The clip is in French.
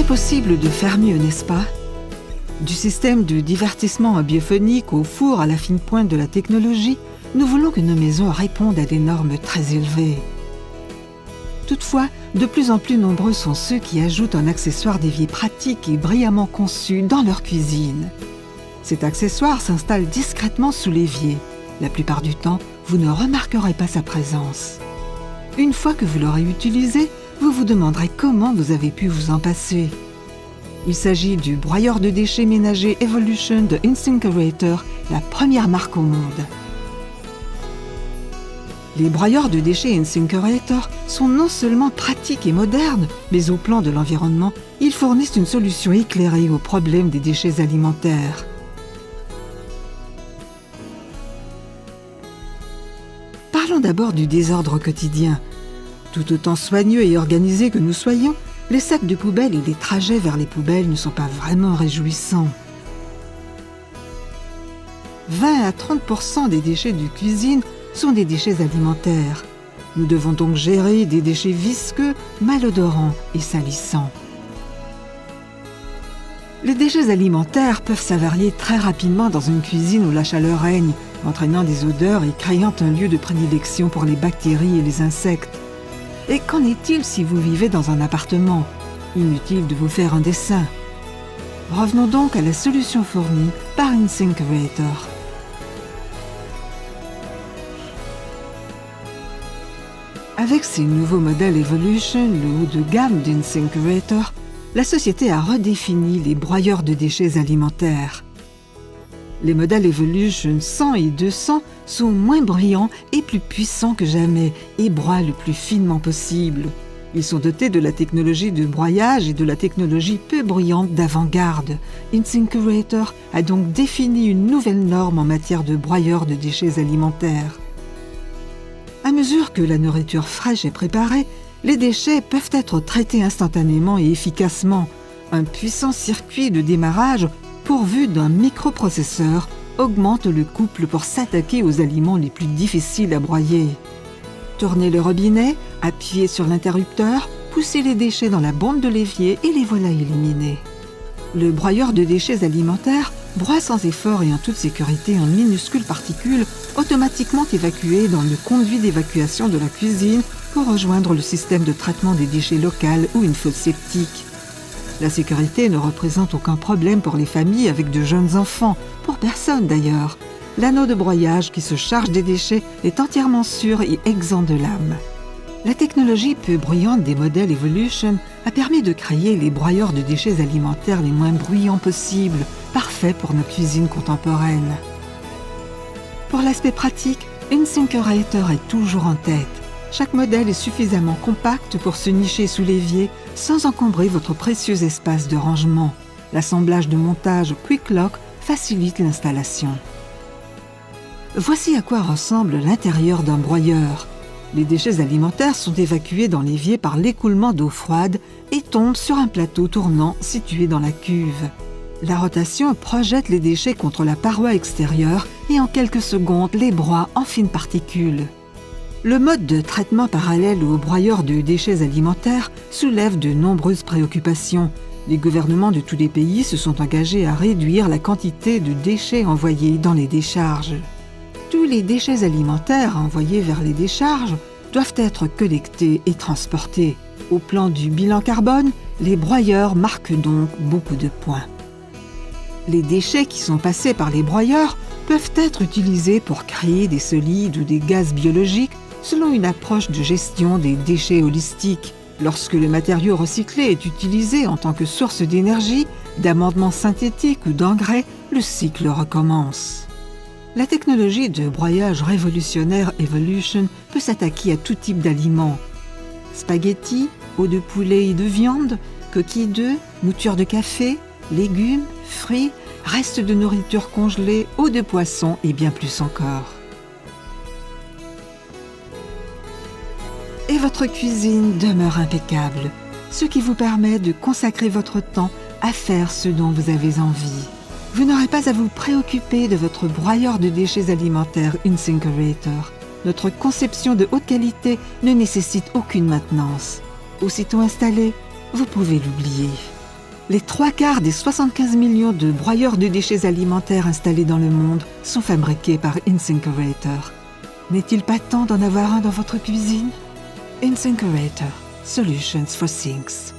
possible de faire mieux, n'est-ce pas? Du système de divertissement biophonique au four à la fine pointe de la technologie, nous voulons que nos maisons répondent à des normes très élevées. Toutefois, de plus en plus nombreux sont ceux qui ajoutent un accessoire d'évier pratique et brillamment conçu dans leur cuisine. Cet accessoire s'installe discrètement sous l'évier. La plupart du temps, vous ne remarquerez pas sa présence. Une fois que vous l'aurez utilisé, vous vous demanderez comment vous avez pu vous en passer. Il s'agit du broyeur de déchets ménagers Evolution de InSinkErator, la première marque au monde. Les broyeurs de déchets InSinkErator sont non seulement pratiques et modernes, mais au plan de l'environnement, ils fournissent une solution éclairée au problème des déchets alimentaires. Parlons d'abord du désordre quotidien. Tout autant soigneux et organisés que nous soyons, les sacs de poubelle et les trajets vers les poubelles ne sont pas vraiment réjouissants. 20 à 30% des déchets de cuisine sont des déchets alimentaires. Nous devons donc gérer des déchets visqueux, malodorants et salissants. Les déchets alimentaires peuvent s'avarier très rapidement dans une cuisine où la chaleur règne, entraînant des odeurs et créant un lieu de prédilection pour les bactéries et les insectes. Et qu'en est-il si vous vivez dans un appartement? Inutile de vous faire un dessin. Revenons donc à la solution fournie par InSinkErator. Avec ses nouveaux modèles Evolution, le haut de gamme d'InSinkErator, la société a redéfini les broyeurs de déchets alimentaires. Les modèles Evolution 100 et 200 sont moins brillants et plus puissants que jamais et broient le plus finement possible. Ils sont dotés de la technologie de broyage et de la technologie peu bruyante d'avant-garde. InSinkErator a donc défini une nouvelle norme en matière de broyeurs de déchets alimentaires. À mesure que la nourriture fraîche est préparée, les déchets peuvent être traités instantanément et efficacement. Un puissant circuit de démarrage pourvu d'un microprocesseur augmente le couple pour s'attaquer aux aliments les plus difficiles à broyer. Tournez le robinet, appuyez sur l'interrupteur, poussez les déchets dans la bombe de l'évier et les voilà éliminés. Le broyeur de déchets alimentaires broie sans effort et en toute sécurité un minuscule particule automatiquement évacué dans le conduit d'évacuation de la cuisine pour rejoindre le système de traitement des déchets local ou une fosse septique. La sécurité ne représente aucun problème pour les familles avec de jeunes enfants, pour personne d'ailleurs. L'anneau de broyage qui se charge des déchets est entièrement sûr et exempt de lame. La technologie peu bruyante des modèles Evolution a permis de créer les broyeurs de déchets alimentaires les moins bruyants possibles, parfaits pour nos cuisines contemporaines. Pour l'aspect pratique, InSinkErator est toujours en tête. Chaque modèle est suffisamment compact pour se nicher sous l'évier sans encombrer votre précieux espace de rangement. L'assemblage de montage Quick Lock facilite l'installation. Voici à quoi ressemble l'intérieur d'un broyeur. Les déchets alimentaires sont évacués dans l'évier par l'écoulement d'eau froide et tombent sur un plateau tournant situé dans la cuve. La rotation projette les déchets contre la paroi extérieure et en quelques secondes les broie en fines particules. Le mode de traitement parallèle au broyeur de déchets alimentaires soulève de nombreuses préoccupations. Les gouvernements de tous les pays se sont engagés à réduire la quantité de déchets envoyés dans les décharges. Tous les déchets alimentaires envoyés vers les décharges doivent être collectés et transportés. Au plan du bilan carbone, les broyeurs marquent donc beaucoup de points. Les déchets qui sont passés par les broyeurs peuvent être utilisés pour créer des solides ou des gaz biologiques selon une approche de gestion des déchets holistique. Lorsque le matériau recyclé est utilisé en tant que source d'énergie, d'amendement synthétique ou d'engrais, le cycle recommence. La technologie de broyage révolutionnaire Evolution peut s'attaquer à tout type d'aliments. Spaghettis, eau de poulet et de viande, coquilles d'œufs, mouture de café, légumes, fruits, restes de nourriture congelée, eau de poisson et bien plus encore. Et votre cuisine demeure impeccable, ce qui vous permet de consacrer votre temps à faire ce dont vous avez envie. Vous n'aurez pas à vous préoccuper de votre broyeur de déchets alimentaires InSinkErator. Notre conception de haute qualité ne nécessite aucune maintenance. Aussitôt installé, vous pouvez l'oublier. Les 3/4 des 75 millions de broyeurs de déchets alimentaires installés dans le monde sont fabriqués par InSinkErator. N'est-il pas temps d'en avoir un dans votre cuisine? InSinkErator, Solutions for Sinks.